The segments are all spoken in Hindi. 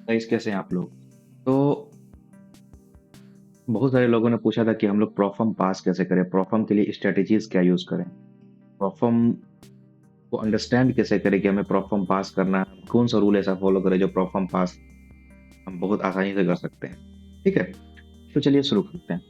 गाइस कैसे हैं आप लोग? तो बहुत सारे लोगों ने पूछा था कि हम लोग प्रोफर्म पास कैसे करें, प्रोफर्म के लिए स्ट्रेटेजीज क्या यूज करें, प्रोफर्म को अंडरस्टैंड कैसे करें कि हमें प्रोफर्म पास करना है, कौन सा रूल ऐसा फॉलो करें जो प्रोफर्म पास हम बहुत आसानी से कर सकते हैं। ठीक है, तो चलिए शुरू करते हैं।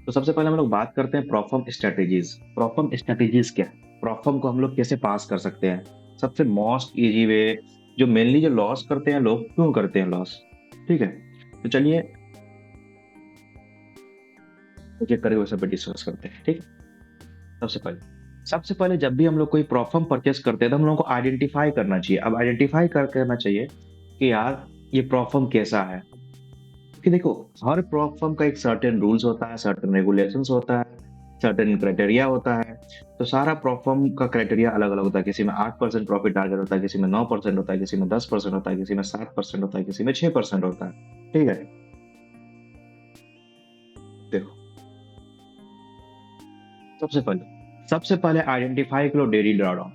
तो सबसे पहले हम लोग बात करते हैं प्रोफर्म स्ट्रेटेजीज। प्रोफर्म स्ट्रेटेजीज क्या है, प्रोफर्म को हम लोग कैसे पास कर सकते हैं। सबसे मोस्ट इजी वे, जो मेनली जो लॉस करते हैं लोग, क्यों करते हैं लॉस। ठीक है, तो चलिए एक एक करके वैसे पे डिस्कस करते हैं। ठीक, सबसे पहले जब भी हम लोग कोई प्रोफर्म परचेस करते हैं तो हम लोगों को आइडेंटिफाई करना चाहिए। अब आइडेंटिफाई कर करना चाहिए कि यार ये प्रोफर्म कैसा है। क्योंकि देखो, हर प्रोफर्म का एक सर्टेन रूल्स होता है, सर्टेन रेगुलेशंस होता है, सर्टेन क्राइटेरिया होता है। तो सारा प्रोफर्म का क्राइटेरिया अलग अलग होता है। किसी में 8% प्रॉफिट टारगेट होता है, किसी में 9% होता है, किसी में 10% होता है, किसी में 7% होता है, किसी में 6% होता है। ठीक है, देखो, सबसे पहले आइडेंटिफाई करो डेली ड्रॉडाउन।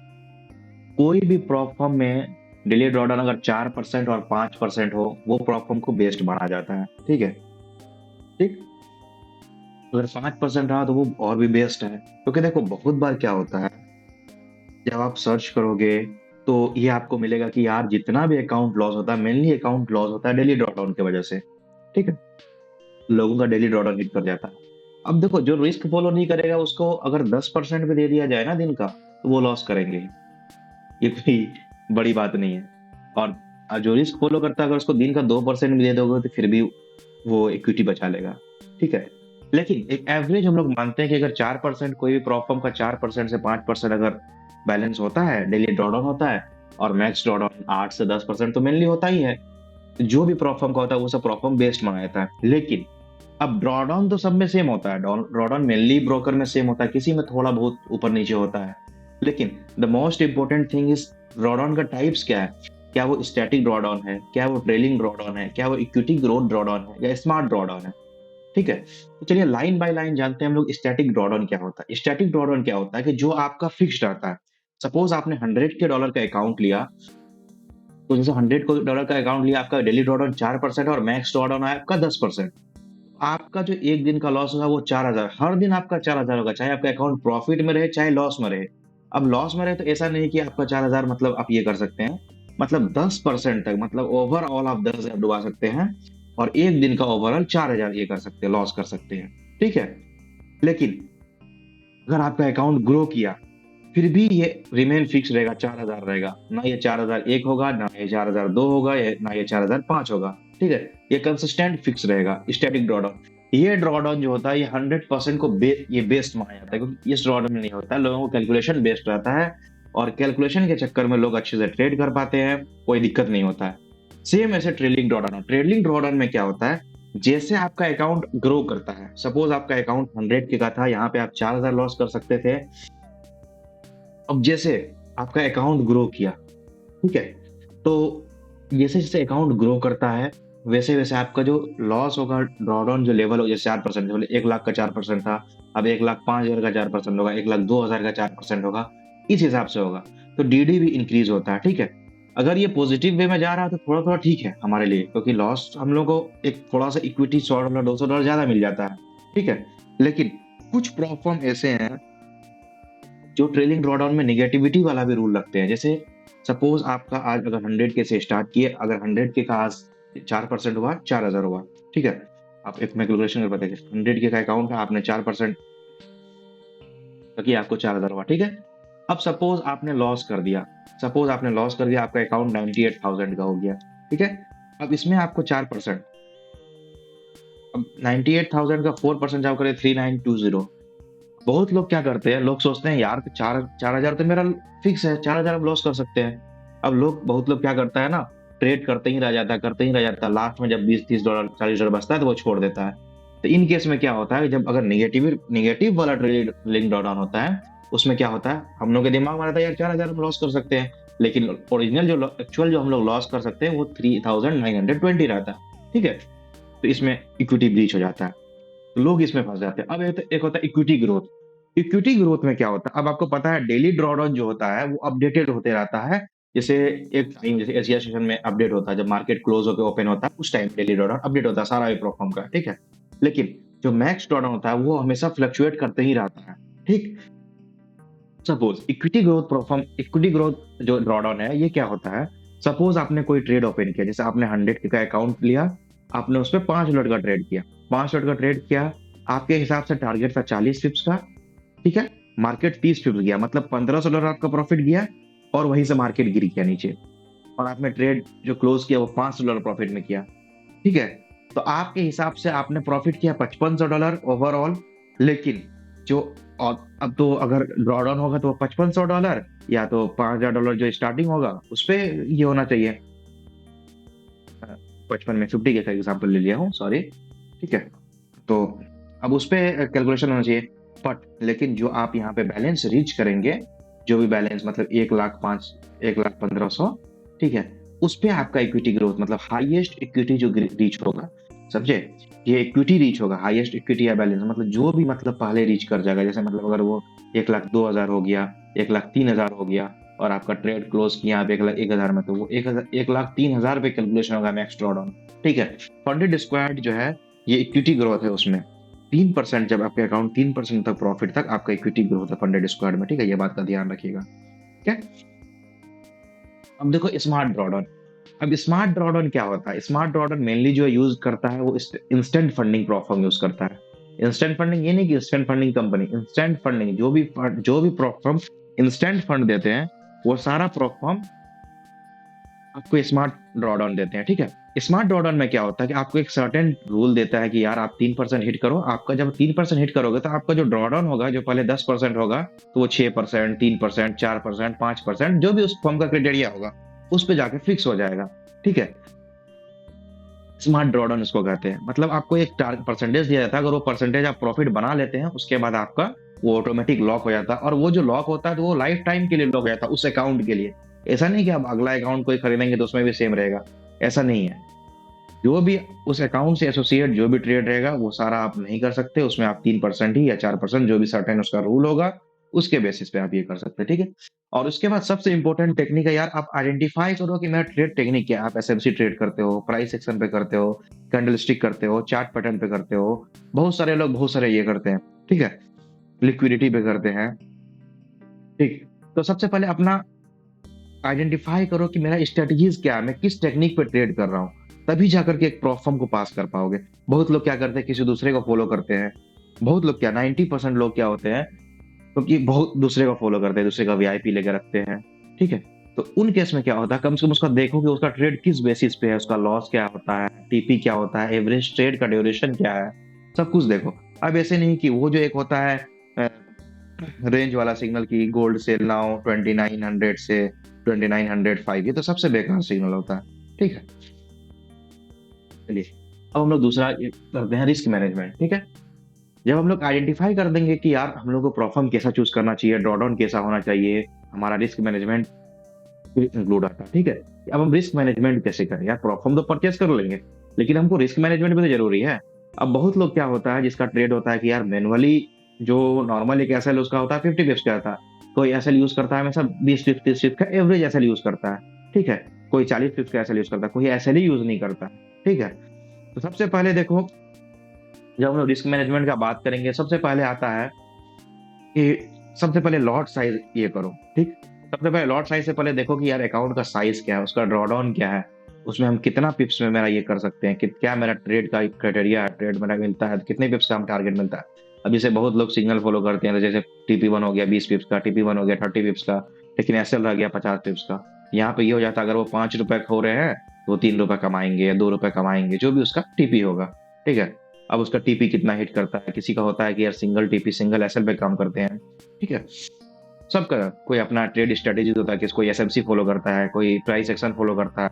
कोई भी प्रोफर्म में डेली ड्रॉडाउन अगर 4% और 5% हो, वो प्रोफर्म को बेस्ट माना जाता है। ठीक है, ठीक, अगर 5% रहा तो वो और भी बेस्ट है। क्योंकि देखो, बहुत बार क्या होता है, जब आप सर्च करोगे तो ये आपको मिलेगा कि यार जितना भी अकाउंट लॉस होता है, मेनली अकाउंट लॉस होता है डेली ड्रॉडाउन की वजह से। ठीक है, लोगों का डेली ड्रॉडाउन हिट कर जाता है। अब देखो, जो रिस्क फॉलो नहीं करेगा उसको अगर 10% भी दे दिया जाए ना दिन का, तो वो लॉस करेंगे ही। ये कोई बड़ी बात नहीं है। और जो रिस्क फॉलो करता है, अगर उसको दिन का 2% भी दे दोगे तो फिर भी वो इक्विटी बचा लेगा। ठीक है, लेकिन एक एवरेज हम लोग मानते हैं कि अगर 4%, कोई भी प्रॉफर्म का 4% से 5% अगर बैलेंस होता है, डेली ड्रॉडाउन होता है, और मैक्स ड्रॉडाउन 8 से 10% तो मेनली होता ही है। जो भी प्रॉफर्म का होता है वो सब प्रॉफर्म बेस्ड माना जाता है। लेकिन अब ड्रॉडाउन तो सब में सेम होता है, ड्रॉडाउन मेनली ब्रोकर में सेम होता है, किसी में थोड़ा बहुत ऊपर नीचे होता है। लेकिन the most important thing is drawdown का टाइप्स क्या है। क्या वो स्टैटिक ड्रॉडाउन है, क्या वो ट्रेलिंग ड्रॉडाउन है, क्या वो इक्विटी ग्रोथ ड्रॉडाउन है, या स्मार्ट ड्रॉडाउन है। ठीक है, तो चलिए लाइन बाय लाइन जानते हैं हम लोग स्टैटिक ड्रॉडाउन क्या होता है। स्टैटिक ड्रॉडाउन क्या होता है कि जो आपका फिक्स्ड रहता है। सपोज आपने 100 के डॉलर का अकाउंट लिया, तो जैसे 100 डॉलर का अकाउंट लिया, आपका डेली ड्रॉडाउन 4% और मैक्स ड्रॉडाउन है आपका 10%। आपका जो एक दिन का लॉस होगा वो 4,000, हर दिन आपका 4,000 होगा, चाहे आपका अकाउंट प्रॉफिट में रहे चाहे लॉस में रहे। अब लॉस में रहे तो ऐसा नहीं कि आपका 4,000 मतलब आप ये कर सकते हैं, मतलब 10% तक, मतलब ओवरऑल आप 10,000 डुबा सकते हैं, और एक दिन का ओवरऑल 4,000 ये कर सकते हैं, लॉस कर सकते हैं। ठीक है, लेकिन अगर आपका अकाउंट ग्रो किया, फिर भी ये रिमेन फिक्स रहेगा, 4,000 रहेगा। ना ये 4,001 होगा, ना ये 4,002 होगा, ना ये 4,005 होगा। ठीक है, ये कंसिस्टेंट फिक्स रहेगा स्टैटिक ड्रॉडाउन। ये ड्रॉडाउन जो होता है ये 100% को ये बेस्ड माना जाता है, क्योंकि इस ड्रॉडाउन में नहीं होता है, लोगों को कैलकुलेशन बेस्ड रहता है, और कैलकुलेशन के चक्कर में लोग अच्छे से ट्रेड कर पाते हैं, कोई दिक्कत नहीं होता है। सेम ऐसे ट्रेलिंग ड्रॉडाउन, ट्रेलिंग ड्रॉडाउन में क्या होता है, जैसे आपका अकाउंट ग्रो करता है, सपोज आपका अकाउंट 100 के का था, यहाँ पे आप 4,000 लॉस कर सकते थे। अब जैसे आपका अकाउंट ग्रो किया, ठीक है, तो जैसे जैसे अकाउंट ग्रो करता है, वैसे वैसे आपका जो लॉस होगा, ड्रॉडाउन जो लेवल हो, जैसे 4%, बोले 1 लाख का 4% था, अब 1,05,000 का 4% होगा, 1,02,000 का 4% होगा, इस हिसाब से होगा। तो डीडी भी इंक्रीज होता है। ठीक है, अगर ये पॉजिटिव वे में जा रहा है तो थोड़ा थोड़ा ठीक है हमारे लिए, क्योंकि लॉस हम लोग को एक थोड़ा सा इक्विटी $100 $200 ज्यादा मिल जाता है। ठीक है, लेकिन कुछ प्रोफर्म ऐसे हैं जो ट्रेलिंग ड्रॉडाउन में निगेटिविटी वाला भी रूल रखते हैं। जैसे सपोज आपका आज अगर 100 के से स्टार्ट किए, अगर 100 के का आज 4% हुआ, 4,000 हुआ। ठीक है, आप एक में कैलकुलेशन कर पाते हैं, 100 के का अकाउंट है, आपने 4% किया, आपको 4,000 हुआ। ठीक है, अब सपोज आपने लॉस कर दिया, आपका अकाउंट 98,000 का हो गया। ठीक है, अब इसमें आपको 4%, अब 98,000 का 4% जाओ करे 3,920। बहुत लोग क्या करते हैं, लोग सोचते हैं यार 4,000 तो मेरा फिक्स है, 4,000 हम लॉस कर सकते हैं। अब बहुत लोग क्या करता है ना, ट्रेड करते ही रह जाता है, लास्ट में जब 20-30 डॉलर $40 बचता है तो वो छोड़ देता है। तो इन केस में क्या होता है, जब अगर निगेटिव वाला ट्रेडिंग ड्रॉडाउन होता है, उसमें क्या होता है, हम लोग के दिमाग में रहता है यार 4,000 हम लॉस कर सकते हैं, लेकिन ओरिजिनल जो एक्चुअल जो हम लोग लॉस कर सकते हैं वो 3,920 रहता है। ठीक है, तो इसमें इक्विटी ब्रीच हो जाता है, तो लोग इसमें फंस जाते हैं। अब एक होता है इक्विटी ग्रोथ। इक्विटी ग्रोथ में क्या होता है, अब आपको पता है डेली ड्रॉडाउन जो होता है वो अपडेटेड होते रहता है, जैसे एक टाइम जैसे एशिया सेशन में अपडेट होता है, जब मार्केट क्लोज होकर ओपन होता है उस टाइम डेली ड्रॉडाउन अपडेट होता है सारा प्रोफॉर्म का, ठीक है। लेकिन जो मैक्स ड्रॉडाउन होता है वो हमेशा फ्लक्चुएट करते ही रहता है, ठीक। सपोज इक्विटी ग्रोथ जो ड्रॉडाउन है ये क्या होता है। सपोज आपने कोई ट्रेड ओपन किया, जैसे आपने 100 का अकाउंट लिया, आपने उस पर $5 का ट्रेड किया, आपके हिसाब से टारगेट था 40 पिप्स का, ठीक है। मार्केट 30 पिप्स गया, मतलब $1500 आपका प्रॉफिट गया, और वहीं से मार्केट गिर गया नीचे, और आपने ट्रेड जो क्लोज किया वो $500 प्रॉफिट में किया, ठीक है। तो आपके हिसाब से आपने प्रॉफिट किया $5500 ओवरऑल। लेकिन जो अब तो अगर ड्रॉडाउन होगा तो $5500 या तो $5000 जो स्टार्टिंग होगा उस पे ये होना चाहिए। 55 में 50 का एग्जांपल ले लिया हूँ, सॉरी, ठीक है। तो अब उस पे कैलकुलेशन होना चाहिए। बट लेकिन जो आप यहाँ पे बैलेंस रीच करेंगे, जो भी बैलेंस मतलब 1,05,1,15,100, ठीक है, उस पे आपका इक्विटी ग्रोथ मतलब हाईएस्ट इक्विटी जो रीच होगा, समझे। ये इक्विटी रीच होगा, हाईएस्ट इक्विटी या बैलेंस मतलब जो भी मतलब पहले रीच कर जाएगा। जैसे मतलब अगर वो 1,02,000 हो गया, 1,03,000 हो गया, और आपका ट्रेड क्लोज किया आप 1,01,000 में, तो वो 1,03,000 पे कैलकुलेशन होगा मैक्स ड्रॉडाउन, ठीक है। फंडेड स्क्वायर्ड जो है ये इक्विटी ग्रोथ है, उसमें 3%, जब आपके अकाउंट 3% तक प्रॉफिट तक आपका इक्विटी ग्रोथ है फंडेड स्क्वायर्ड में, ठीक है। ये बात का ध्यान रखिएगा, ठीक है। अब देखो स्मार्ट ड्रॉडाउन। अब स्मार्ट ड्रॉडाउन क्या होता है। स्मार्ट ड्रॉडाउन मेनली जो यूज करता है वो इंस्टेंट फंडिंग प्रोफॉर्म यूज करता है। इंस्टेंट फंडिंग ये नहीं कि instant funding company, instant funding जो भी प्रोफॉर्म इंस्टेंट फंड देते हैं वो सारा प्रोफॉर्म आपको स्मार्ट ड्रॉडाउन देते हैं, ठीक है। स्मार्ट ड्रॉडाउन में क्या होता है कि आपको एक सर्टेन रूल देता है कि यार आप 3% हिट करो। आपका जब 3% हिट करोगे तो आपका जो ड्रॉडाउन होगा, जो पहले 10% होगा, तो वो 6%, 3%, 4%, 5%, जो भी उस फॉर्म का क्राइटेरिया होगा उस पे जाके फिक्स हो जाएगा, ठीक है। स्मार्ट ड्रॉडाउन इसको कहते हैं। मतलब आपको एक परसेंटेज दिया जाता है, अगर वो परसेंटेज आप प्रॉफिट बना लेते हैं उसके बाद आपका वो ऑटोमेटिक लॉक हो जाता है, और वो जो लॉक होता है तो वो लाइफ टाइम के लिए लॉक हो जाता है उस अकाउंट के लिए। ऐसा नहीं कि आप अगला अकाउंट कोई खरीदेंगे तो उसमें भी सेम रहेगा, ऐसा नहीं है। जो भी उस अकाउंट से एसोसिएट जो भी ट्रेड रहेगा वो सारा आप नहीं कर सकते, उसमें आप 3% ही या 4%, जो भी सर्टेन उसका रूल होगा उसके बेसिस पे आप ये कर सकते हैं, ठीक है। और उसके बाद सबसे इंपॉर्टेंट टेक्निक है यार, आप आइडेंटिफाई करो कि मेरा ट्रेड टेक्निक क्या है। आप एसएमसी ट्रेड करते हो, प्राइस एक्शन पे करते हो, कैंडल स्टिक करते हो, चार्ट पैटर्न पे करते हो, बहुत सारे लोग बहुत सारे ये करते हैं, ठीक है, लिक्विडिटी पे करते हैं, ठीक। तो सबसे पहले अपना आइडेंटिफाई करो कि मेरा स्ट्रेटजीज क्या है, मैं किस टेक्निक पे ट्रेड कर रहा हूँ, तभी जाकर के एक प्रोफॉर्म को पास कर पाओगे। बहुत लोग क्या करते हैं, किसी दूसरे को फॉलो करते हैं। बहुत लोग क्या 90% लोग क्या होते हैं, क्योंकि बहुत दूसरे को फॉलो करते हैं, दूसरे का वीआईपी लेकर रखते हैं, ठीक है। तो उन केस में क्या होता है, कम से कम उसका देखो कि उसका ट्रेड किस बेसिस पे है, उसका लॉस क्या होता है, टीपी क्या होता है, एवरेज ट्रेड का ड्यूरेशन क्या है, सब कुछ देखो। अब ऐसे नहीं कि वो जो एक होता है रेंज वाला सिग्नल की गोल्ड सेल नाउ 2900 से 2905, ये तो सबसे बेकार सिग्नल होता है, ठीक है। चलिए अब हम लोग दूसरा ये करते हैं, रिस्क मैनेजमेंट, ठीक है। जब हम लोग आइडेंटिफाई कर देंगे कि यार हम लोग को प्रोफॉर्म कैसा चूज करना चाहिए, ड्रॉडाउन कैसा होना चाहिए, हमारा रिस्क मैनेजमेंट इंक्लूड आता है, ठीक है। अब हम रिस्क मैनेजमेंट कैसे करें यार, प्रोफॉर्म तो परचेस कर लेंगे लेकिन हमको रिस्क मैनेजमेंट भी तो जरूरी है। अब बहुत लोग क्या होता है जिसका ट्रेड होता है कि यार मैनुअली जो नॉर्मल एक एसएल उसका होता है 50 पिप्स का था, कोई एसएल यूज करता है हमेशा 20 पिप्स 30 पिप्स का एवरेज एसएल यूज करता है, ठीक है। कोई 40 पिप्स का एसएल यूज करता है, कोई एसएल ही यूज नहीं करता, ठीक है। तो सबसे पहले देखो, जब हम लोग रिस्क मैनेजमेंट का बात करेंगे सबसे पहले आता है कि सबसे पहले लॉट साइज ये करो, ठीक। सबसे पहले लॉट साइज से पहले देखो कि यार अकाउंट का साइज क्या है, उसका ड्रॉडाउन क्या है, उसमें हम कितना पिप्स में मेरा ये कर सकते हैं, कि क्या मेरा ट्रेड का क्राइटेरिया है, ट्रेड मेरा मिलता है कितने पिप्स का हम टारगेट मिलता है। अब जैसे बहुत लोग सिग्नल फॉलो करते हैं, तो जैसे टीपी 1 हो गया 20 पिप्स का, टीपी 1 हो गया 30 पिप्स का, लेकिन एसएल रह गया 50 पिप्स का। यहाँ पे ये हो जाता है अगर वो ₹5 खो रहे हैं तो 3 रुपए कमाएंगे या 2 रुपए कमाएंगे, जो भी उसका टीपी होगा, ठीक है। अब उसका टीपी कितना हिट करता है, किसी का होता है कि यार सिंगल टीपी सिंगल एसएल पे काम करते हैं, ठीक है। सबका कोई अपना ट्रेड स्ट्रेटेजी होता है, कि कोई एसएमसी फॉलो करता है, कोई प्राइस एक्शन फॉलो करता है,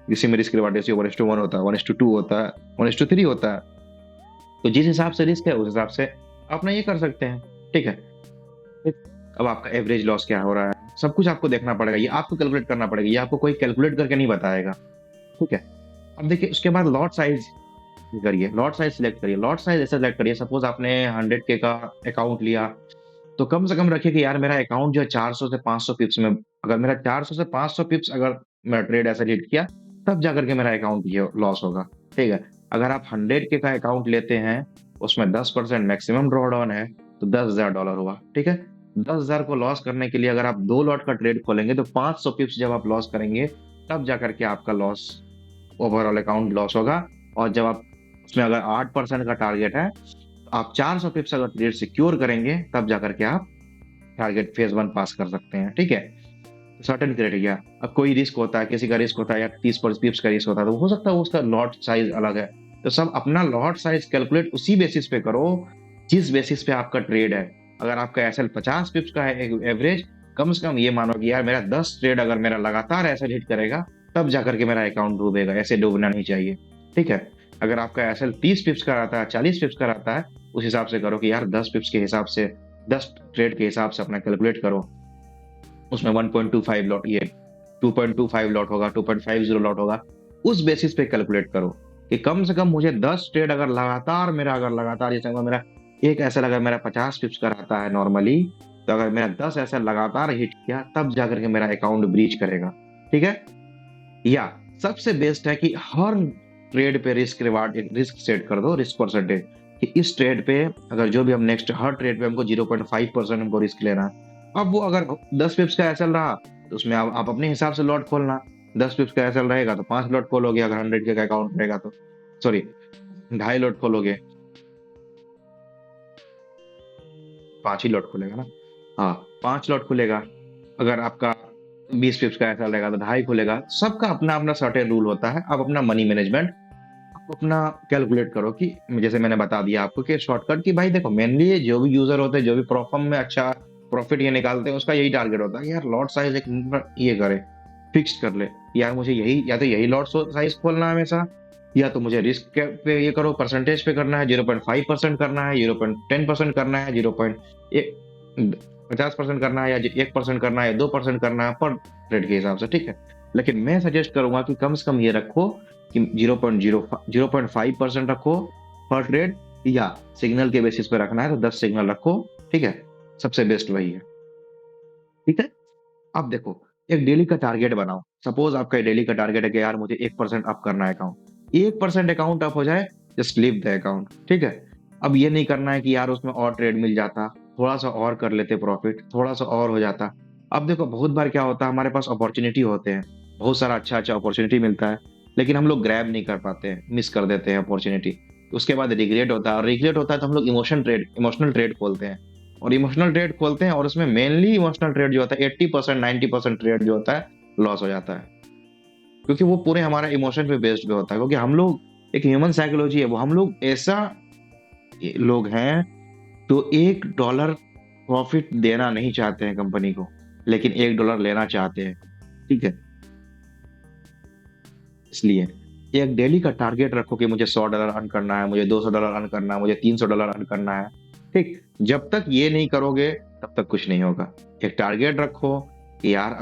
किसी में रिस्क रिवार्ड रेशियो 1:1 होता है, 1:2 होता है, 1:3 होता है। तो जिस हिसाब से रिस्क है उस हिसाब से अपना ये कर सकते हैं, ठीक है। ठीक? अब आपका एवरेज लॉस क्या हो रहा है, सब कुछ आपको देखना पड़ेगा, ये आपको कैलकुलेट करना पड़ेगा, ये आपको कोई कैलकुलेट करके नहीं बताएगा, ठीक है। अब देखिए उसके बाद लॉट साइज करिए, लॉट साइज सिलेक्ट करिए, लॉट साइज ऐसे सिलेक्ट करिए। सपोज आपने 100K का अकाउंट लिया, तो कम से कम रखिए कि यार मेरा अकाउंट जो है 400 से 500 पिप्स में अगर मेरा 400 से 500 पिप्स अगर मेरा ट्रेड ऐसा हिट किया, तब जाकर के मेरा अकाउंट ये लॉस होगा, ठीक है? अगर आप 100 के का अकाउंट लेते हैं, उसमें 10% मैक्सिमम ड्रॉडाउन है, तो $10,000 हुआ, ठीक है? 10,000 को लॉस करने के लिए अगर आप 2 लॉट का ट्रेड खोलेंगे, तो 500 पिप्स जब आप लॉस करेंगे, तब जाकर के आपका लॉस ओवरऑल अकाउंट लॉस होगा। और जब आप उसमें अगर 8% का टारगेट है, आप 400 पिप्स अगर ट्रेड सिक्योर करेंगे, तब जाकर के आप टारगेट फेज़ 1 पास कर सकते हैं, ठीक है? Certain criteria. अब कोई रिस्क होता है, किसी का रिस्क होता है या 30 पर पिप्स का रिस्क होता है, तो हो सकता है उसका लॉट साइज़ अलग है। तो सब अपना लॉट साइज़ कैलकुलेट उसी बेसिस पे करो, जिस बेसिस पे आपका ट्रेड है। अगर आपका एसएल 50 पिप्स का है एवरेज, कम से कम ये मानो कि यार मेरा 10 ट्रेड अगर मेरा लगातार एसएल हिट करेगा, तब जाकर के मेरा अकाउंट डूबेगा, ऐसे डूबना नहीं चाहिए, ठीक है? अगर आपका एसएल 30 पिप्स का रहता है, 40 पिप्स का रहता है, उस हिसाब से करो कि यार 10 पिप्स के हिसाब से, 10 ट्रेड के हिसाब से अपना कैलकुलेट करो। उसमें 1.25 लॉट, ये 2.25 लॉट होगा, 2.50 लॉट होगा, उस बेसिस पे कैलकुलेट करो कि कम से कम मुझे 10 ट्रेड अगर लगातार जैसे अगर मेरा एक ऐसा अगर मेरा 50 पिप्स का रहता है नॉर्मली, तो अगर मेरा 10 ऐसा लगातार हिट किया, तब जाकर के मेरा अकाउंट ब्रीच करेगा, ठीक है? या सबसे बेस्ट है कि हर ट्रेड पे रिस्क सेट कर दो, रिस्क परसेंटेज, कि इस ट्रेड पे अगर जो भी हम नेक्स्ट हर ट्रेड पे हमको 0.5% हमको रिस्क लेना है। अब वो अगर 10 पिप्स का एसएल रहा, तो उसमें आप अपने हिसाब से लॉट खोलना। 10 पिप्स का एसएल रहेगा तो 5 लॉट खोलोगे, अगर 100 के का अकाउंट रहेगा तो, सॉरी, 2.5 लॉट खोलोगे, 5 ही लॉट खुलेगा ना? हाँ, 5 लॉट खुलेगा। अगर आपका 20 पिप्स का एसएल रहेगा तो 2.5 खुलेगा। सबका अपना-अपना सर्टेन रूल होता है। आप अपना मनी मैनेजमेंट अपना कैलकुलेट करो कि जैसे मैंने बता दिया आपको कि शॉर्टकट की भाई देखो, मेनली जो भी यूजर होते हैं, जो भी प्रोफर्म में अच्छा प्रॉफिट ये निकालते हैं, उसका यही टारगेट होता है कि यार लॉट साइज एक ये करे, फिक्स कर ले, यार मुझे यही या तो यही लॉट साइज खोलना है हमेशा, या तो मुझे रिस्क पे ये करो, परसेंटेज पे करना है, 0.5% करना है, 0.10% करना है, 0.50% करना है, या 1% करना है, या 2% करना है, पर ट्रेड के हिसाब से, ठीक है? लेकिन मैं सजेस्ट करूंगा कि कम से कम ये रखो कि 0.5% रखो पर ट्रेड, या सिग्नल के बेसिस पे रखना है तो 10 सिग्नल रखो, ठीक है? सबसे बेस्ट वही है, ठीक है? अब देखो, एक डेली का टारगेट बनाओ। सपोज आपका डेली का टारगेट है कि यार मुझे 1% अप करना है अकाउंट। 1% अकाउंट अप हो जाए, जस्ट लीव द अकाउंट, ठीक है? अब ये नहीं करना है कि यार उसमें और ट्रेड मिल जाता, थोड़ा सा और कर लेते प्रॉफिट, थोड़ा सा और हो जाता। अब देखो बहुत बार क्या होता है, हमारे पास अपॉर्चुनिटी होते हैं, बहुत सारा अच्छा-अच्छा अपॉर्चुनिटी मिलता है, लेकिन हम लोग ग्रैब नहीं कर पाते हैं, मिस कर देते हैं अपॉर्चुनिटी। उसके बाद रिग्रेट होता है, और रिग्रेट होता है तो हम लोग इमोशनल ट्रेड खोलते हैं। और इमोशनल ट्रेड खोलते हैं, और उसमें मेनली इमोशनल ट्रेड जो होता है, 80% 90% ट्रेड जो होता है, लॉस हो जाता है, क्योंकि वो पूरे हमारा इमोशन पे बेस्ड पे होता है। क्योंकि हम लोग, एक ह्यूमन साइकोलॉजी है, वो हम लोग ऐसा लोग हैं जो $1 प्रॉफिट देना नहीं चाहते हैं कंपनी को, लेकिन $1 लेना चाहते हैं, ठीक है? इसलिए एक डेली का टारगेट रखो कि मुझे $100 अर्न करना है, मुझे $200 अर्न करना है, मुझे $300 अर्न करना है, ठीक? जब तक ये नहीं करोगे, तब तक कुछ नहीं होगा। एक टारगेट रखो कि यार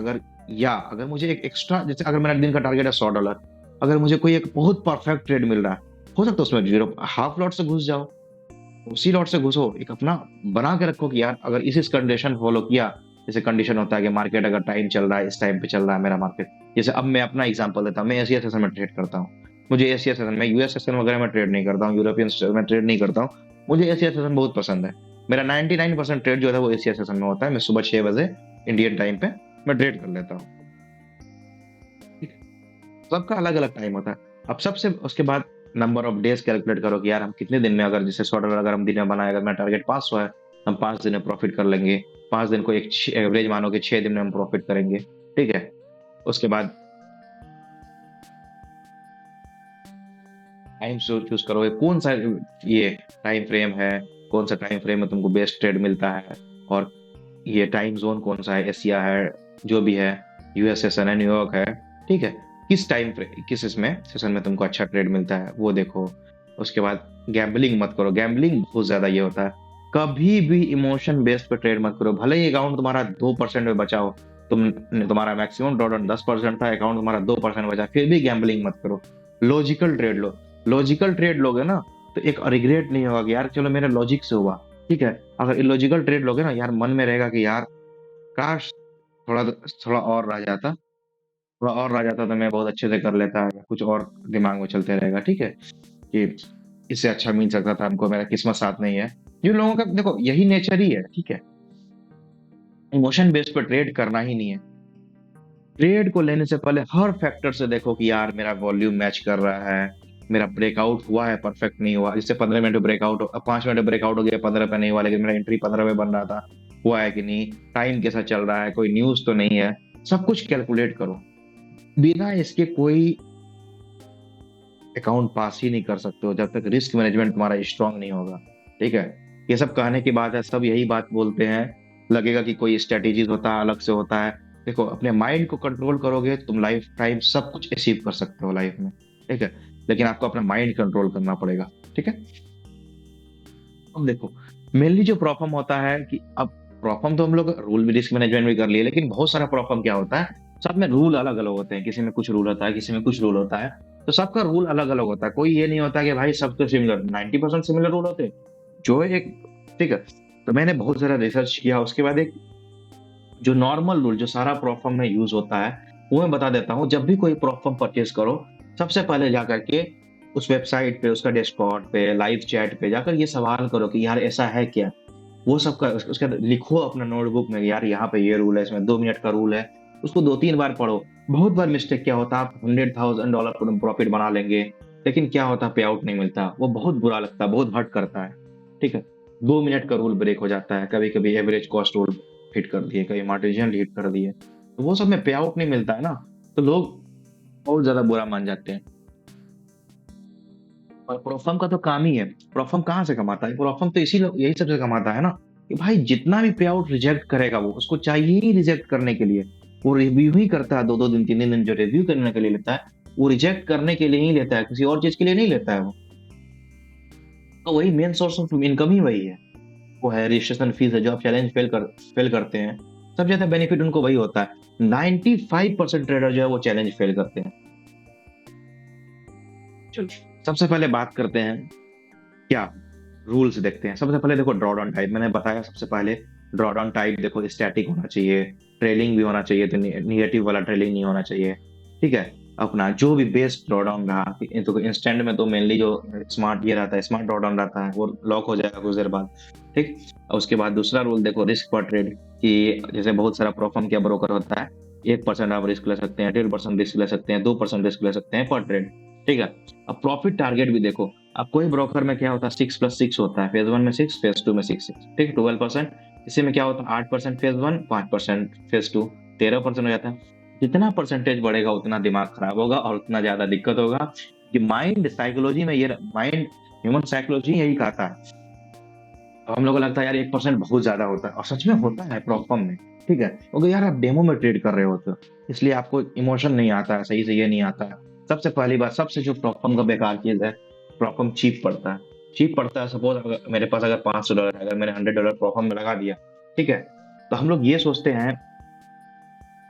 अगर मुझे एक एक्स्ट्रा, जैसे अगर मेरा दिन का टारगेट है $100, अगर मुझे कोई एक बहुत परफेक्ट ट्रेड मिल रहा है, हो सकता है उसमें जीरो हाफ लॉट से घुस जाओ, उसी लॉट से घुसो। एक अपना बना के रखो कि यार अगर इस कंडीशन फॉलो किया, जैसे कंडीशन होता है कि मार्केट अगर टाइम चल रहा है, इस टाइम पे चल रहा है मेरा मार्केट। जैसे अब मैं अपना एग्जांपल देता हूँ, मैं एशिया सेशन में ट्रेड करता हूँ। मुझे एशिया सेशन में, यूएस सेशन वगैरह में ट्रेड नहीं करता हूँ, यूरोपियन सेशन में ट्रेड नहीं करता हूँ। मुझे एशिया सेशन बहुत पसंद है। मेरा 99% ट्रेड जो है वो एशिया सेशन में होता है। मैं सुबह 6 बजे इंडियन टाइम पे मैं ट्रेड कर लेता हूँ। सबका अलग अलग टाइम होता है। अब सबसे उसके बाद नंबर ऑफ डेज कैलकुलेट करो कि यार हम कितने दिन में, अगर जैसे $100 अगर हम दिन में बनाए, अगर मेरा टारगेट 500 है, हम 5 दिन में प्रॉफिट कर लेंगे। 5 दिन को एक एवरेज मानो कि 6 दिन में हम प्रॉफिट करेंगे, ठीक है? उसके बाद टाइम चूज करो, कौन सा ये टाइम फ्रेम है, कौन सा टाइम फ्रेम में तुमको बेस्ट ट्रेड मिलता है, और ये टाइम जोन कौन सा है, एशिया है, जो भी है, यूएस सेशन है, न्यूयॉर्क है, ठीक है? किस इसमें सेशन में तुमको अच्छा ट्रेड मिलता है, वो देखो। उसके बाद गैम्बलिंग मत करो, गैम्बलिंग बहुत ज्यादा ये होता है। कभी भी इमोशन बेस्ड पे ट्रेड मत करो, भले ही अकाउंट तुम्हारा 2% में बचा हो, तुम्हारा मैक्सिमम ड्रॉडाउन 10% था, अकाउंट तुम्हारा 2% बचा, फिर भी गैम्बलिंग मत करो। लॉजिकल ट्रेड लो। लॉजिकल ट्रेड लोगे ना, तो एक रिग्रेट नहीं होगा कि यार चलो मेरे लॉजिक से हुआ, ठीक है? अगर इलॉजिकल ट्रेड लोगे ना, यार मन में रहेगा कि यार काश थोड़ा थोड़ा और रह जाता थोड़ा और रह जाता तो मैं बहुत अच्छे से कर लेता, या कुछ और दिमाग में चलते रहेगा, ठीक है, कि इससे अच्छा मिल सकता था हमको, मेरा किस्मत साथ नहीं है। जिन लोगों का देखो यही नेचर ही है, ठीक है, इमोशन बेस पर ट्रेड करना ही नहीं है। ट्रेड को लेने से पहले हर फैक्टर से देखो कि यार मेरा वॉल्यूम मैच कर रहा है, मेरा ब्रेकआउट हुआ है, परफेक्ट नहीं हुआ, इससे 15 मिनट में ब्रेकआउट, 5 मिनट में ब्रेकआउट हो गया, 15 पे नहीं हुआ, लेकिन मेरा एंट्री 15 में बन रहा था, हुआ है कि नहीं, टाइम कैसा चल रहा है, कोई न्यूज तो नहीं है, सब कुछ कैलकुलेट करो। बिना इसके कोई अकाउंट पास ही नहीं कर सकते हो जब तक रिस्क मैनेजमेंट तुम्हारा स्ट्रांग नहीं होगा, ठीक है। ये सब कहने की बात है, सब यही बात बोलते हैं, लगेगा कि कोई स्ट्रेटेजीज होता है, अलग से होता है। देखो अपने माइंड को कंट्रोल करोगे तुम लाइफ टाइम सब कुछ अचीव कर सकते हो लाइफ में, ठीक है, लेकिन आपको अपना माइंड कंट्रोल करना पड़ेगा, ठीक है। अब देखो मेनली जो प्रॉब्लम होता है कि अब प्रॉब्लम तो हम लोग रूल भी रिस्क मैनेजमेंट भी कर लिए, लेकिन बहुत सारा प्रॉब्लम क्या होता है, सब में रूल अलग अलग होते हैं, किसी में कुछ रूल होता है, किसी में कुछ रूल होता है, तो सबका रूल अलग अलग होता है, कोई ये नहीं होता कि भाई सब तो सिमिलर 90% सिमिलर रूल होते हैं जो एक, ठीक है। तो मैंने बहुत सारा रिसर्च किया, उसके बाद एक जो नॉर्मल रूल जो सारा प्रॉब्लम में यूज होता है वो मैं बता देता हूँ। जब भी कोई प्रॉब्लम परचेज करो, सबसे पहले जाकर के उस वेबसाइट पे, उसका डैशबोर्ड पे, लाइव चैट पे जाकर ये सवाल करो कि यार ऐसा है क्या, वो सबका उसका लिखो अपना नोटबुक में, यार यहाँ पे ये रूल है, इसमें 2 मिनट का रूल है, उसको 2-3 बार पढ़ो। बहुत बार मिस्टेक क्या होता है, आप $100,000 प्रॉफिट बना लेंगे, लेकिन क्या होता है, पे आउट नहीं मिलता, वो बहुत बुरा लगता है, बहुत हर्ट करता है, ठीक है। 2 मिनट का रूल ब्रेक हो जाता है, कभी कभी एवरेज कॉस्ट रूल हिट कर दिए, कभी मार्जिन हिट कर दिए, तो वो सब में पे आउट नहीं मिलता है ना, तो लोग बहुत ज्यादा बुरा मान जाते हैं। और प्रोफर्म का तो काम ही है, प्रोफर्म कहाँ से कमाता है, प्रोफर्म तो यही सबसे कमाता है ना, कि भाई जितना भी पे आउट रिजेक्ट करेगा वो उसको चाहिए ही रिजेक्ट करने के लिए, वो रिव्यू ही करता है, 2-2 दिन 3-3 दिन जो रिव्यू करने के लिए लेता है, वो रिजेक्ट करने के लिए ही लेता है, किसी और चीज के लिए नहीं लेता है वो। तो वही मेन सोर्स ऑफ इनकम ही वही है, वो है रजिस्ट्रेशन फीस है, जो आप चैलेंज फेल करते हैं, सबसे ज्यादा बेनिफिट उनको वही होता है। 95% ट्रेडर जो है वो चैलेंज फेल करते हैं। चलो सबसे पहले बात करते हैं, क्या रूल्स देखते हैं। सबसे पहले देखो ड्रॉ डाउन टाइप, मैंने बताया सबसे पहले ड्रॉ डाउन टाइप देखो स्टैटिक होना चाहिए, ट्रेलिंग भी होना चाहिए, तो निगेटिव वाला ट्रेलिंग नहीं होना चाहिए, ठीक है। अपना जो भी बेस्ट ड्रॉ डाउन रहा, तो इंस्टेंट में तो मेनली जो स्मार्ट ये रहता है, स्मार्ट ड्रॉ डाउन रहता है, वो लॉक हो जाएगा कुछ देर बाद, ठीक। और उसके बाद दूसरा रूल देखो रिस्क पर ट्रेड, कि जैसे बहुत सारा प्रोफर्म क्या ब्रोकर होता है, 1% आप रिस्क ले सकते हैं, 1.5% रिस्क ले सकते हैं, 2% रिस्क ले सकते हैं पर ट्रेड, ठीक है। अब प्रॉफिट टारगेट भी देखो, अब कोई ब्रोकर में क्या होता है, 6+6 होता है, फेज 1 में 6, फेज 2 में 6, ठीक, 12%। इसी में क्या होता है, 8% फेज 1, 5% फेज 2, 13% हो जाता है। जितना परसेंटेज बढ़ेगा उतना दिमाग खराब होगा और उतना ज्यादा दिक्कत होगा, कि माइंड साइकोलॉजी में ये माइंड ह्यूमन साइकोलॉजी यही कहता है। तो हम लोग को लगता है यार 1% बहुत ज्यादा होता है, और सच में होता है प्रॉब्लम में, ठीक है, क्योंकि यार आप डेमो में ट्रेड कर रहे होते हो, इसलिए आपको इमोशन नहीं आता है, सही से ये नहीं आता है। सबसे पहली बात, सबसे जो प्रॉब्लम का बेकार चीज है, प्रॉब्लम चीप पड़ता है, चीप पड़ता है। सपोज अगर मेरे पास अगर $500 है, अगर मैंने $100 प्रॉब्लम में लगा दिया, ठीक है, तो हम लोग ये सोचते हैं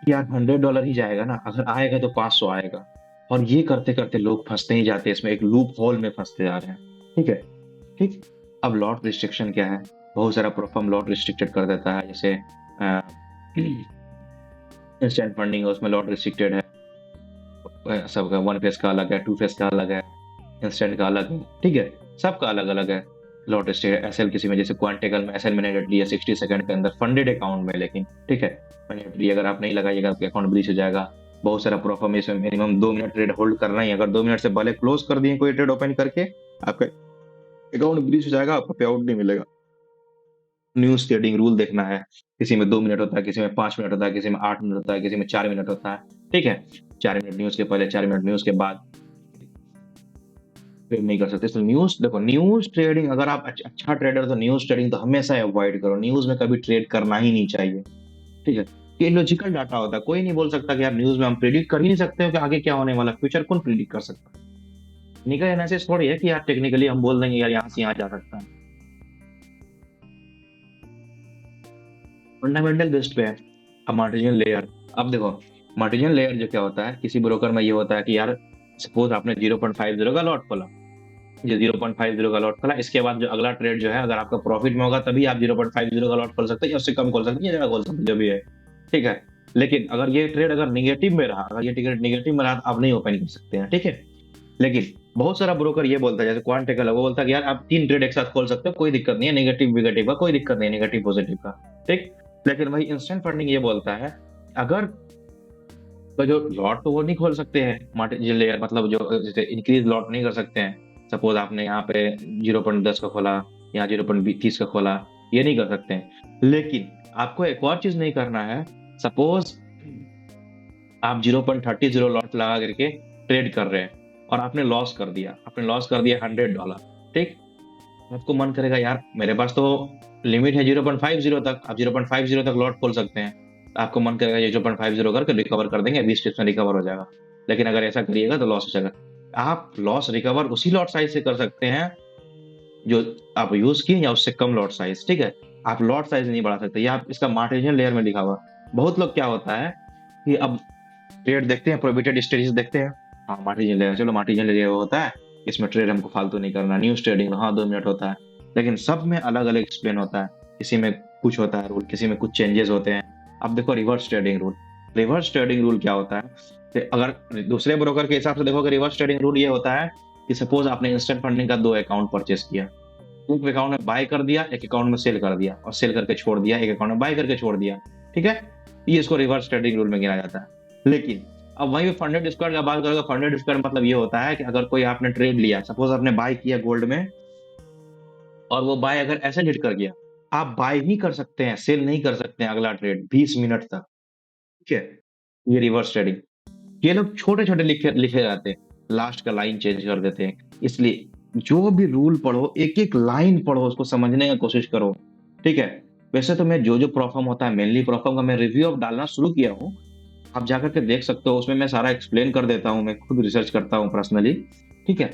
कि यार $100 ही जाएगा ना, अगर आएगा तो 500 आएगा, और ये करते करते लोग फंसते ही जाते हैं, इसमें एक लूप होल में फंसते जा रहे हैं, ठीक है, ठीक। अब लॉट रिस्ट्रिक्शन क्या है, बहुत सारा प्रोफर्म लॉट रिस्ट्रिक्टेड कर देता है, जैसे इंस्टेंट फंडिंग है, उसमें लॉट रिस्ट्रिक्टेड है, सबका 1 फेज का अलग है, 2 फेज का अलग है, इंस्टेंट का अलग है, ठीक है, सबका अलग अलग है। लॉट रिस्ट्रिक्टेड एसएल किसी में, जैसे क्वांटिकल में एसएल मैंने रख लिया 60 सेकंड के अंदर फंडेड अकाउंट में, लेकिन ठीक है, मैंने अगर आप नहीं लगाइएगा आपका अकाउंट ब्रीच हो जाएगा। बहुत सारा प्रोफर्म इसमें मिनिमम 2 मिनट ट्रेड होल्ड करना ही, अगर 2 मिनट से पहले क्लोज कर दिए कोई ट्रेड ओपन करके, आपका अकाउंट ब्रीच हो जाएगा, आपका पे आउट नहीं मिलेगा। न्यूज ट्रेडिंग रूल देखना है, किसी में 2 मिनट होता है, किसी में 5 मिनट होता है, किसी में 8 मिनट होता है, किसी में 4 मिनट होता है, ठीक है। 4 मिनट न्यूज के पहले, 4 मिनट न्यूज के बाद ट्रेड नहीं कर सकते। तो न्यूज देखो, न्यूज ट्रेडिंग अगर आप अच्छा ट्रेडर, तो न्यूज ट्रेडिंग तो हमेशा अवॉइड करो, न्यूज में कभी ट्रेड करना ही नहीं चाहिए, ठीक है। ये लॉजिकल डाटा होता है, कोई नहीं बोल सकता कि यार न्यूज में हम प्रिडिक्ट कर ही नहीं सकते हो कि आगे क्या होने वाला, फ्यूचर कौन प्रिडिक्ट कर सकता है। टेक्निकल एनालिसिस थोड़ी है कि यार टेक्निकली हम बोल देंगे यार यहाँ से यहाँ जा सकता है। फंडामेंटल बेस्ड पे है। अब मार्टिनियन लेयर, अब देखो मार्टिनियन लेयर जो क्या होता है, किसी ब्रोकर में ये होता है कि यार सपोज आपने 0.50 का लॉट खोला, ये 0.50 का लॉट खोला, इसके बाद जो अगला ट्रेड जो है, अगर आपका प्रॉफिट में होगा तभी आप 0.50 का लॉट खोल सकते हैं, या उससे कम खोल सकते हैं, या ज्यादा खोल सकते हैं, जो भी है, ठीक है। लेकिन अगर ये ट्रेड अगर निगेटिव में रहा, अगर ये टिकट निगेटिव में रहा तो आप नहीं ओपन कर सकते हैं, ठीक है। लेकिन बहुत सारा ब्रोकर ये बोलता है, जैसे क्वांटेकल है, वो बोलता है कि यार आप 3 ट्रेड एक साथ खोल सकते हो, कोई दिक्कत नहीं है, नेगेटिव विगेटिव का कोई दिक्कत नहीं है, नेगेटिव पॉजिटिव का, ठीक। लेकिन वही इंस्टेंट फंडिंग ये बोलता है, अगर तो जो लॉट तो वो नहीं खोल सकते हैं मार्जिन लेयर, मतलब जो जैसे इंक्रीज लॉट नहीं कर सकते हैं। सपोज आपने यहाँ पे 0.10 का खोला, यहाँ 0.30 का खोला, ये नहीं कर सकते हैं। लेकिन आपको एक और चीज नहीं करना है। सपोज आप 0.30 लॉट लगा करके ट्रेड कर रहे हैं और आपने लॉस कर दिया, $100, ठीक। आपको मन करेगा यार मेरे पास तो लिमिट है 0.50 तक, आप 0.50 तक लॉट खोल सकते हैं। आपको मन करेगा ये 0.50 करके रिकवर कर देंगे, 20 टिप्स में रिकवर हो जाएगा। लेकिन अगर ऐसा करिएगा तो लॉस हो जाएगा। आप लॉस रिकवर उसी लॉट साइज से कर सकते हैं जो आप यूज किए या उससे कम लॉट साइज, ठीक है। आप लॉट साइज नहीं बढ़ा सकते, या आप इसका मार्जिन लेयर में लिखा हुआ। बहुत लोग क्या होता है कि अब ट्रेड देखते हैं, प्रोहिबिटेड स्टेटस देखते हैं, हाँ मार्जिन लेयर, चलो मार्जिन लेयर होता है, इसमें ट्रेड हमको फालतू नहीं करना, न्यूज ट्रेडिंग हाँ 2 मिनट होता है। लेकिन सब में अलग अलग एक्सप्लेन होता है, किसी में कुछ होता है रूल, किसी में कुछ चेंजेस होते हैं। अब देखो reverse trading rule, reverse trading rule क्या होता है कि अगर दूसरे ब्रोकर के हिसाब से देखो कि रिवर्स ट्रेडिंग रूल ये होता है कि सपोज आपने इंस्टेंट फंडिंग का 2 अकाउंट परचेस किया, एक अकाउंट में बाय कर दिया, एक अकाउंट में सेल कर दिया, और सेल करके छोड़ दिया, एक अकाउंट में बाय करके छोड़ दिया, ठीक है। ये इसको रिवर्स ट्रेडिंग रूल में गिना जाता है। लेकिन अब वहीं पे फंडेड स्क्वायर का बात करोगे, फंडेड स्क्वायर मतलब ये होता है कि अगर कोई आपने ट्रेड लिया, सपोज आपने बाय किया गोल्ड में, और वो बाय अगर ऐसे हिट कर गया, आप बाय ही कर सकते हैं, सेल नहीं कर सकते हैं अगला ट्रेड 20 मिनट तक, ठीक है। ये रिवर्स ट्रेडिंग, ये लोग छोटे छोटे लिखे लिखे जाते हैं, लास्ट का लाइन चेंज कर देते हैं। इसलिए जो भी रूल पढ़ो, एक एक लाइन पढ़ो, उसको समझने की कोशिश करो, ठीक है। वैसे तो मैं जो जो प्रॉब्लम होता है, मेनली प्रॉब्लम का मैं रिव्यू ऑफ डालना शुरू किया हूँ, आप जाकर के देख सकते हो, उसमें मैं सारा एक्सप्लेन कर देता हूँ, मैं खुद रिसर्च करता हूँ पर्सनली, ठीक है।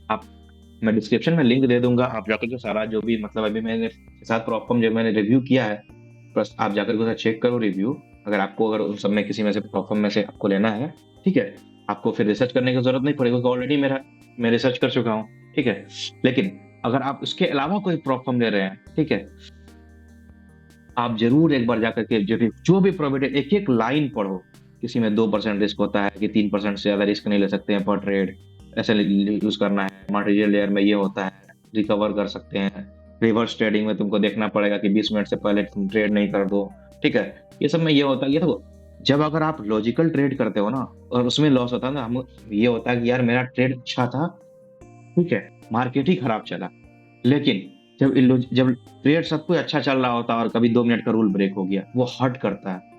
आप मैं डिस्क्रिप्शन में लिंक दे दूंगा, आप जाकर के सारा जो भी मतलब अभी मैंने साथ प्रॉब्लम जो मैंने रिव्यू किया है, बस आप जाकर के चेक करो रिव्यू। अगर आपको अगर उन सब में किसी में से प्रॉब्लम में से आपको लेना है, ठीक है, आपको फिर रिसर्च करने की जरूरत नहीं पड़ेगी, क्योंकि ऑलरेडी मैं रिसर्च कर चुका हूँ, ठीक है। लेकिन अगर आप उसके अलावा कोई प्रॉब्लम ले रहे हैं, ठीक है, आप जरूर एक बार जाकर के जो भी प्रोबेबिलिटी एक एक लाइन पढ़ो। किसी में 2% रिस्क होता है कि 3% से ज्यादा रिस्क नहीं ले सकते हैं पर ट्रेड, ऐसे यूज करना है। मटेरियल लेयर में ये होता है, रिकवर कर सकते हैं। रिवर्स ट्रेडिंग में तुमको देखना पड़ेगा कि 20 मिनट से पहले तुम ट्रेड नहीं कर दो, ठीक है। ये सब में ये होता है, ये देखो, जब अगर आप लॉजिकल ट्रेड करते हो ना और उसमें लॉस होता है ना, हम ये होता है कि यार मेरा ट्रेड अच्छा था, ठीक है, मार्केट ही खराब चला। लेकिन जब ट्रेड सब कुछ अच्छा चल रहा होता है और कभी 2 मिनट का रूल ब्रेक हो गया, वो हर्ट करता है।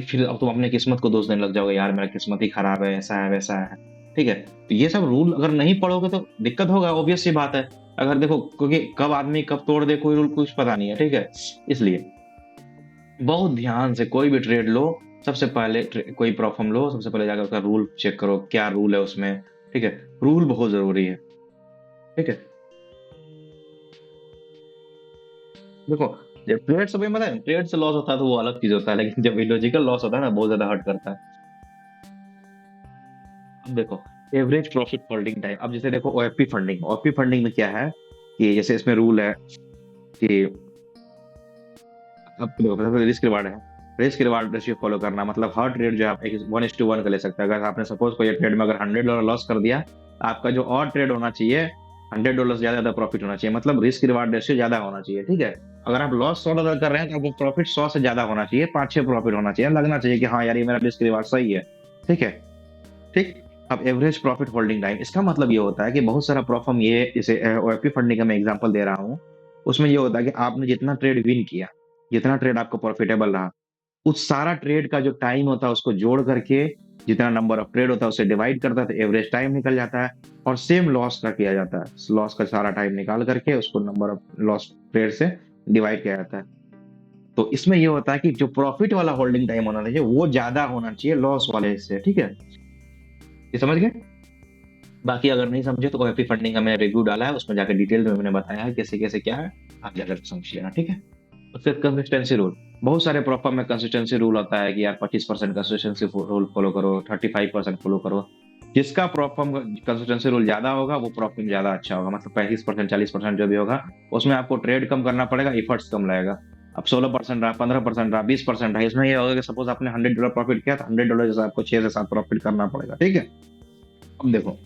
फिर अब तुम अपने किस्मत को दोष देने लग जाओगे, यार मेरा किस्मत ही खराब है, ऐसा है वैसा है, ठीक है। तो ये सब रूल अगर नहीं पढ़ोगे तो दिक्कत होगा, ऑब्वियस सी बात है। अगर देखो, क्योंकि कब आदमी कब तोड़ दे कोई रूल कुछ पता नहीं है, ठीक है। इसलिए बहुत ध्यान से कोई भी ट्रेड लो, सबसे पहले कोई प्रॉब्लम लो, सबसे पहले जाकर उसका रूल चेक करो, क्या रूल है उसमें, ठीक है। रूल बहुत जरूरी है, ठीक है। देखो, जब ट्रेड से मतलब ट्रेड से लॉस होता है तो वो अलग चीज होता है, लेकिन जब इलॉजिकल लॉस होता है ना, बहुत ज्यादा हर्ट करता है। अब देखो, एवरेज प्रॉफिट होल्डिंग टाइम, अब जैसे देखो ओएफपी फंडिंग, ओएफपी फंडिंग में क्या है कि जैसे इसमें रूल है कि अब देखो रिस्क रिवार्ड है, रिस्क रिवार्ड रेशियो फॉलो करना, मतलब हर ट्रेड जो है आप 1:1 का ले सकते हैं। अगर आपने सपोज कोई ट्रेड में अगर $100 लॉस कर दिया, आपका जो और ट्रेड होना चाहिए $100 से ज्यादा प्रॉफिट होना चाहिए, मतलब रिस्क रिवार्ड रेशियो ज्यादा होना चाहिए, ठीक है। अगर आप लॉस $100 कर रहे हैं तो आपको प्रॉफिट 100 से ज्यादा होना चाहिए, 5-6 प्रॉफिट होना चाहिए, लगना चाहिए कि हाँ यार ये मेरा रिस्क रिवार्ड सही है, ठीक है, ठीक। अब एवरेज प्रॉफिट होल्डिंग टाइम, इसका मतलब ये होता है कि बहुत सारा प्रॉब्लम, ये इसे ओएफपी फंडिंग का मैं एग्जांपल दे रहा हूँ, उसमें ये होता है कि आपने जितना ट्रेड विन किया, जितना ट्रेड आपको प्रॉफिटेबल रहा, उस सारा ट्रेड का जो टाइम होता है उसको जोड़ करके जितना नंबर ऑफ ट्रेड होता है उसे डिवाइड करता है तो एवरेज टाइम निकल जाता है। और सेम लॉस का किया जाता है, लॉस का सारा टाइम निकाल करके उसको नंबर ऑफ लॉस ट्रेड से डिवाइड किया जाता है। तो इसमें ये होता है कि जो प्रॉफिट वाला होल्डिंग टाइम होना चाहिए वो ज्यादा होना चाहिए लॉस वाले से, ठीक है। ये समझ गए? बाकी अगर नहीं समझे तो ओएफपी फंडिंग का मैंने रिव्यू डाला है, उसमें जाकर डिटेल में मैंने बताया है कैसे कैसे क्या है, आप जाकर समझ लेना, ठीक है। और फिर कंसिस्टेंसी रूल, बहुत सारे प्रॉपर में कंसिस्टेंसी रूल होता है कि यार 25% कंसिस्टेंसी रूल फॉलो करो, 35% फॉलो करो। जिसका प्रॉपर कंसिस्टेंसी रूल ज्यादा होगा वो प्रॉफिट ज्यादा अच्छा होगा, मतलब 35% 40% जो भी होगा, उसमें आपको ट्रेड कम करना पड़ेगा, इफर्ट्स कम लगेगा। अब 16% रहा, 15% रहा, 20% रहा, इसमें ये होगा कि सपोज आपने $100 प्रॉफिट किया तो $100 जैसा आपको 6 से 7 प्रॉफिट करना पड़ेगा, ठीक है। अब देखो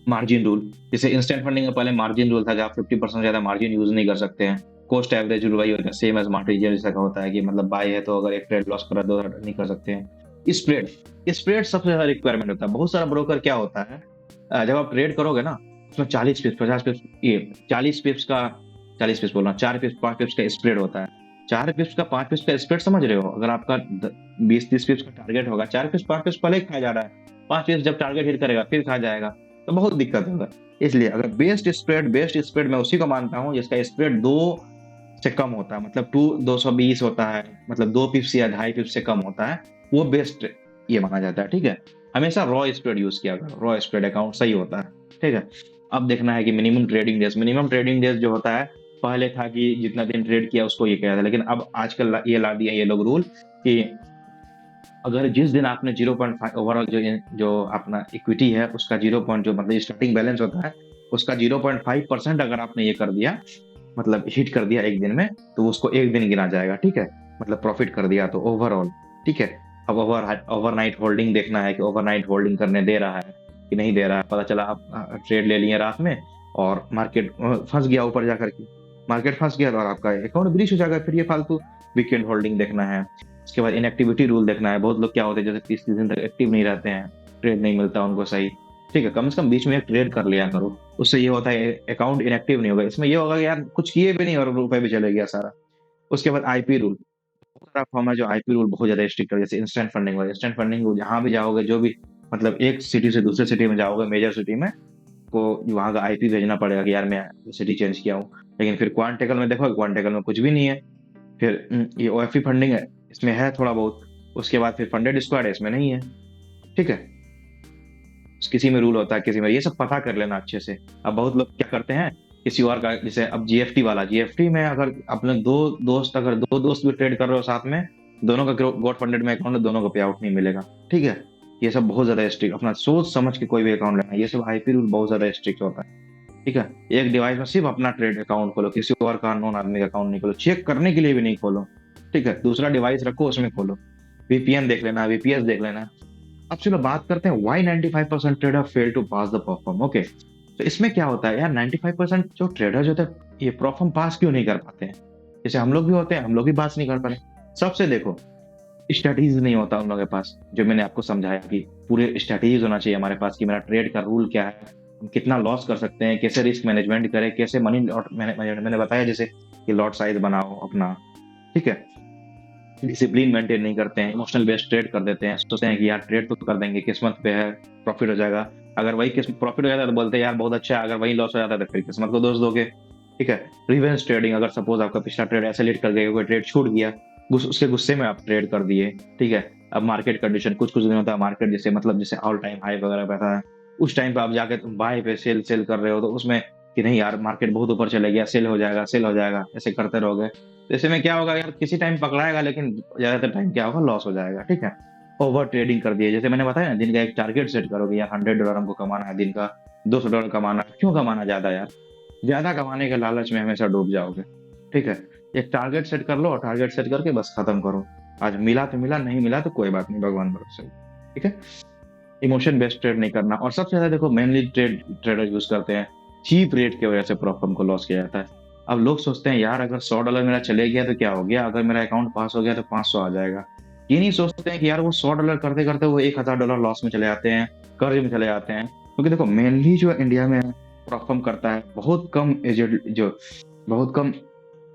मार्जिन रूल, जैसे इंस्टेंट फंडिंग में पहले मार्जिन रूल था कि आप 50% ज्यादा मार्जिन यूज नहीं कर सकते हैं। कॉस्ट एवरेज रूल वही होता है, सेम एज मार्जिन जैसा का होता है कि मतलब बाय है तो अगर एक ट्रेड लॉस कर रहा है दो नहीं कर सकते हैं। स्प्रेड, स्प्रेड सबसे ज्यादा रिक्वायरमेंट होता है। बहुत सारा ब्रोकर क्या होता है, जब आप ट्रेड करोगे ना उसमें 40 पिप्स 50 पिप्स ये 40 पिप्स का 40 पिप्स बोल रहा हूँ, 4 पिप्स 5 पिप्स का स्प्रेड होता है। 4 पिप्स का 5 पिप्स का स्प्रेड समझ रहे हो, अगर आपका 20-30 पिप्स का टारगेट होगा, 4 पिप्स 5 पिप्स पहले ही खा जा रहा है, 5 पिप्स जब टारगेट हिट करेगा फिर खा जाएगा, तो बहुत दिक्कत होगा। इसलिए अगर बेस्ट स्प्रेड मैं उसी को मानता हूँ जिसका स्प्रेड 2 से कम होता है, मतलब 220 होता है, मतलब 2 पिप्स या 2.5 पिप्स से कम होता है, वो बेस्ट ये माना जाता है, ठीक है। हमेशा रॉ स्प्रेड यूज किया करो, रॉ स्प्रेड अकाउंट सही होता है, ठीक है। अब देखना है कि मिनिमम ट्रेडिंग डेज जो होता है, पहले था कि जितना दिन ट्रेड किया उसको ये किया था, लेकिन अब आजकल ये ला दिया ये लोग रूल कि अगर जिस दिन आपने 0.5 ओवरऑल जो अपना इक्विटी है उसका 0 पॉइंट जो मतलब स्टार्टिंग बैलेंस होता है उसका 0.5% अगर आपने ये कर दिया, मतलब हिट कर दिया एक दिन में, तो उसको एक दिन गिना जाएगा, ठीक है। मतलब प्रॉफिट कर दिया तो ओवरऑल, ठीक है। अब ओवरनाइट होल्डिंग देखना है कि ओवरनाइट होल्डिंग करने दे रहा है कि नहीं दे रहा है। पता चला आप ट्रेड ले लिए रात में और मार्केट फंस गया ऊपर जाकर के, मार्केट फंस गया और आपका अकाउंट ब्रीच हो जाएगा, फिर ये फालतू वीकेंड होल्डिंग देखना है। उसके बाद इनएक्टिविटी रूल देखना है, बहुत लोग क्या होते हैं जैसे 30 दिन तक एक्टिव नहीं रहते हैं, ट्रेड नहीं मिलता उनको सही, ठीक है। कम से कम बीच में एक ट्रेड कर लिया करो, उससे ये होता है अकाउंट इनएक्टिव नहीं होगा। इसमें ये होगा कि यार कुछ किए भी नहीं और रुपए भी चले गया सारा। उसके बाद आईपी रूल, बहुत सारा फॉर्म है जो आईपी रूल बहुत ज्यादा स्ट्रिक्ट है, जैसे इंस्टेंट फंडिंग हुआ, इंस्टेंट फंडिंग जहाँ भी जाओगे जो भी मतलब एक सिटी से दूसरे सिटी में जाओगे, मेजर सिटी में, को वहाँ का आईपी भेजना पड़ेगा कि यार मैं सिटी चेंज किया हूँ। लेकिन फिर क्वांटेकल में देखो, क्वांटेकल में कुछ भी नहीं है। फिर ये ओएफई फंडिंग है, इसमें है थोड़ा बहुत। उसके बाद फिर फंडेड स्क्वाड है, इसमें नहीं है, ठीक है। किसी में रूल होता है किसी में, ये सब पता कर लेना अच्छे से। अब बहुत लोग क्या करते हैं किसी और का, जैसे अब जीएफटी वाला, जीएफटी में अगर अपने दो दोस्त भी ट्रेड कर रहे हो साथ में, दोनों का गॉड फंडेड में अकाउंट है, दोनों को पे आउट नहीं मिलेगा, ठीक है। ये सब बहुत ज्यादा स्ट्रिक्ट, अपना सोच समझ के कोई भी अकाउंट लेना, ये सब आईपी रूल बहुत ज्यादा स्ट्रिक्ट होता है, ठीक है। एक डिवाइस में सिर्फ अपना ट्रेड अकाउंट खोलो, किसी और का अननोन आदमी का अकाउंट नहीं खोलो, चेक करने के लिए भी नहीं खोलो, ठीक है। दूसरा डिवाइस रखो उसमें खोलो, वीपीएन देख लेना, वीपीएस देख लेना। अब चलो बात करते हैं why 95% trader fail to pass the perform. Okay, तो इसमें क्या होता है यार, 95% जो ट्रेडर होते हैं ये परफॉर्म पास क्यों नहीं कर पाते हैं। जैसे हम लोग भी होते हैं, हम लोग भी पास नहीं कर पा रहे। सबसे देखो स्ट्रेटेजीज नहीं होता उन लोगों के पास, जो मैंने आपको समझाया कि पूरे स्ट्रेटेजीज होना चाहिए हमारे पास कि मेरा ट्रेड का रूल क्या है, हम कितना लॉस कर सकते हैं, कैसे रिस्क मैनेजमेंट करें, कैसे मनी लॉट, मैंने बताया जैसे कि लॉट साइज बनाओ अपना, ठीक है। डिसिप्लिन मेंटेन नहीं करते हैं, इमोशनल बेस्ड ट्रेड कर देते हैं, सोचते हैं कि यार ट्रेड तो कर देंगे, किस्मत पे है प्रॉफिट हो जाएगा। अगर वही किस्मत प्रॉफिट हो जाता है तो बोलते हैं यार बहुत अच्छा है, अगर वही लॉस हो जाता है तो फिर किस्मत को दोष दोगे, ठीक है। रिवेंज ट्रेडिंग, अगर सपोज आपका पिछला ट्रेड ऐसे लेट कर गया, कोई ट्रेड छूट गया, उसके गुस्से में आप ट्रेड कर दिए, ठीक है। अब मार्केट कंडीशन कुछ कुछ दिन होता है, मार्केट जैसे मतलब जैसे ऑल टाइम हाई वगैरह बैठा है, उस टाइम पे आप जाके बाय पे सेल सेल कर रहे हो, तो उसमें कि नहीं यार मार्केट बहुत ऊपर चले गया, सेल हो जाएगा, ऐसे करते रहोगे तो ऐसे में क्या होगा यार, किसी टाइम पकड़ाएगा लेकिन ज्यादातर टाइम क्या होगा, लॉस हो जाएगा, ठीक है। ओवर ट्रेडिंग कर दिए, जैसे मैंने बताया ना, दिन का एक टारगेट सेट करोगे यार, $100 हमको कमाना है, दिन का $200 कमाना है, क्यों कमाना ज्यादा यार, ज्यादा कमाने के लालच में हमेशा डूब जाओगे, ठीक है। एक टारगेट सेट कर लो और टारगेट सेट करके बस खत्म करो। आज मिला तो मिला, नहीं मिला तो कोई बात नहीं, भगवान भरोसे, ठीक है। इमोशन बेस्ड ट्रेड नहीं करना। और सबसे ज्यादा देखो मेनली ट्रेडर यूज करते हैं चीप रेट की वजह से प्रॉफिट को लॉस किया जाता है। अब लोग सोचते हैं यार अगर $100 मेरा चले गया तो क्या हो गया, अगर मेरा अकाउंट पास हो गया तो 500 आ जाएगा। ये नहीं सोचते हैं कि यार वो $100 करते करते वो $1000 लॉस में चले जाते हैं, कर्ज में चले जाते हैं। क्योंकि देखो मेनली जो इंडिया में परफॉर्म करता है, बहुत कम एजेड जो बहुत कम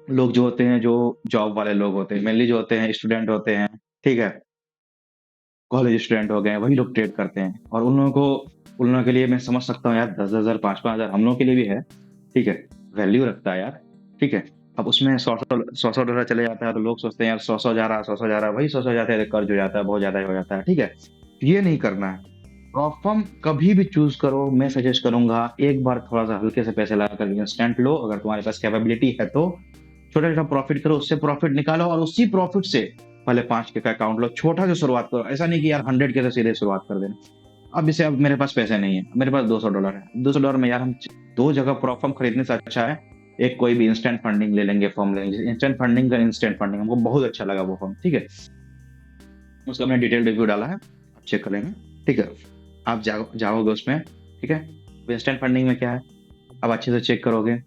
लोग जो होते हैं, जो जॉब वाले लोग होते हैं, मेनली जो होते हैं स्टूडेंट होते हैं, ठीक है, कॉलेज स्टूडेंट हो गए, वही लोग ट्रेड करते हैं। और उन लोगों के लिए मैं समझ सकता हूँ यार, 10,000 5,000 हम लोगों के लिए भी है, ठीक है, वैल्यू रखता है यार, ठीक है। अब उसमें सौ डॉलर चले जाता है तो लोग सोचते हैं यार 100 जा रहा, 100 जा रहा, वही 100 जाते हैं तो कर्ज हो जाता है, बहुत ज्यादा हो जाता है, ठीक है। ये नहीं करना है। प्रॉफर्म कभी भी चूज करो, मैं सजेस्ट करूंगा एक बार थोड़ा सा हल्के से पैसे लगा कर इंस्टेंट लो, अगर तुम्हारे पास कैपेबिलिटी है तो छोटा छोटा प्रॉफिट करो, उससे प्रॉफिट निकालो और उसी प्रॉफिट से पहले 5 के का अकाउंट लो, छोटा से शुरुआत करो। ऐसा नहीं कि यार 100 के से सीधे शुरुआत कर देना। अब जैसे अब मेरे पास पैसे नहीं है, मेरे पास $200 है, $200 में यार हम 2 जगह प्रॉफर्म खरीदने से अच्छा है एक कोई भी इंस्टेंट फंडिंग ले लेंगे, फॉर्म ले लेंगे, इंस्टेंट फंडिंग हमको बहुत अच्छा लगा वो फॉर्म, ठीक है। उसका हमने डिटेल रिव्यू डाला है, आप चेक कर लेंगे, ठीक है। आप जाओगे उसमें, ठीक है। इंस्टेंट फंडिंग में क्या है, आप अच्छे से चेक करोगे,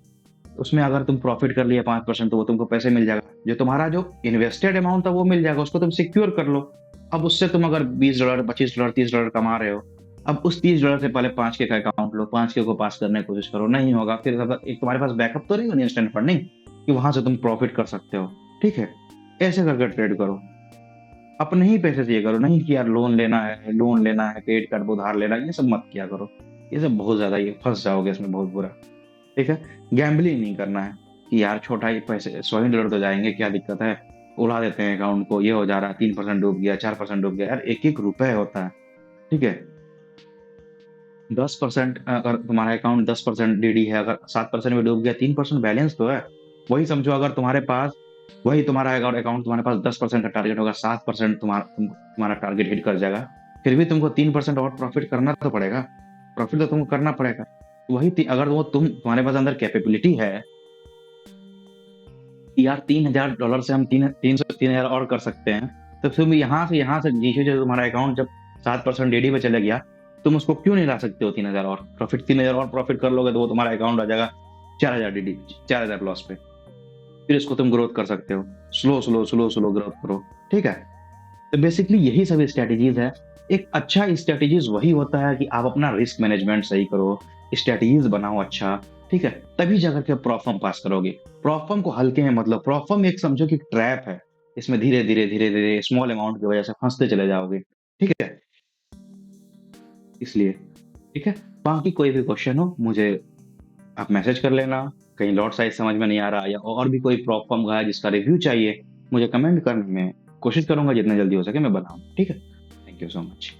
उसमें अगर तुम प्रॉफिट कर लिया 5% तो वो तुमको पैसे मिल जाएगा, जो तुम्हारा जो इन्वेस्टेड अमाउंट था वो मिल जाएगा, उसको तुम सिक्योर कर लो। अब उससे तुम अगर $20, $25, $30 कमा रहे हो, अब उस $30 से पहले 5K का अकाउंट लो, 5K को पास करने की कोशिश करो, नहीं होगा फिर एक तुम्हारे पास बैकअप तो रहेगा इंस्टेंट फंडिंग कि वहां से तुम प्रॉफिट कर सकते हो, ठीक है। ऐसे करके ट्रेड करो, अपने ही पैसे से ये करो, नहीं कि यार लोन लेना है, क्रेडिट कार्ड उधार लेना है, ये सब मत किया करो। ये सब बहुत ज्यादा, ये फंस जाओगे इसमें बहुत बुरा, ठीक है। गैम्बलिंग नहीं करना है कि यार छोटा ही पैसे $100 तो जाएंगे, क्या दिक्कत है, उड़ा देते हैं अकाउंट को, ये हो जा रहा है, 3% डूब गया, 4% डूब गया, यार एक एक रुपए होता है, ठीक है। 10% अगर तुम्हारा अकाउंट 10% डीडी है, अगर 7% में डूब गया, 3% बैलेंस तो है। वही समझो, अगर तुम्हारे पास वही तुम्हारा अकाउंट तुम्हारे पास 10% का टारगेट होगा, 7% तुम्हारा टारगेट हिट कर जाएगा, फिर भी तुमको 3% और प्रॉफिट करना तो पड़ेगा, प्रॉफिट तो तुमको करना पड़ेगा। वही अगर वो तुम्हारे पास अंदर कैपेबिलिटी है कि यार $3,000 से हम 3,000 और कर सकते हैं, तो तुम यहाँ से नीचे जो तुम्हारा अकाउंट जब 7% डीडी पे चले गया, तुम उसको क्यों नहीं ला सकते हो 3,000 और प्रॉफिट, 3,000 और प्रॉफिट कर लोगे तो वो तुम्हारा अकाउंट आ जाएगा 4,000 डीडी, 4,000 लॉस पे। फिर इसको तुम ग्रोथ कर सकते हो, slow slow slow slow growth करो, ठीक है। तो बेसिकली यही सब स्ट्रेटेजीज है। एक अच्छा स्ट्रेटेजीज वही होता है कि आप अपना रिस्क मैनेजमेंट सही करो, स्ट्रेटेजीज बनाओ अच्छा, ठीक है, तभी जाकर के प्रॉफर्म पास करोगे। प्रॉफर्म को हल्के में मतलब, प्रॉफर्म एक समझो कि ट्रैप है, इसमें धीरे धीरे धीरे धीरे स्मॉल अमाउंट की वजह से फंसते चले जाओगे, ठीक है, इसलिए, ठीक है। बाकी कोई भी क्वेश्चन हो मुझे आप मैसेज कर लेना, कहीं लॉट साइज समझ में नहीं आ रहा या और भी कोई प्रॉब्लम है जिसका रिव्यू चाहिए, मुझे कमेंट करने में कोशिश करूंगा जितना जल्दी हो सके मैं बनाऊं, ठीक है। Thank you so much.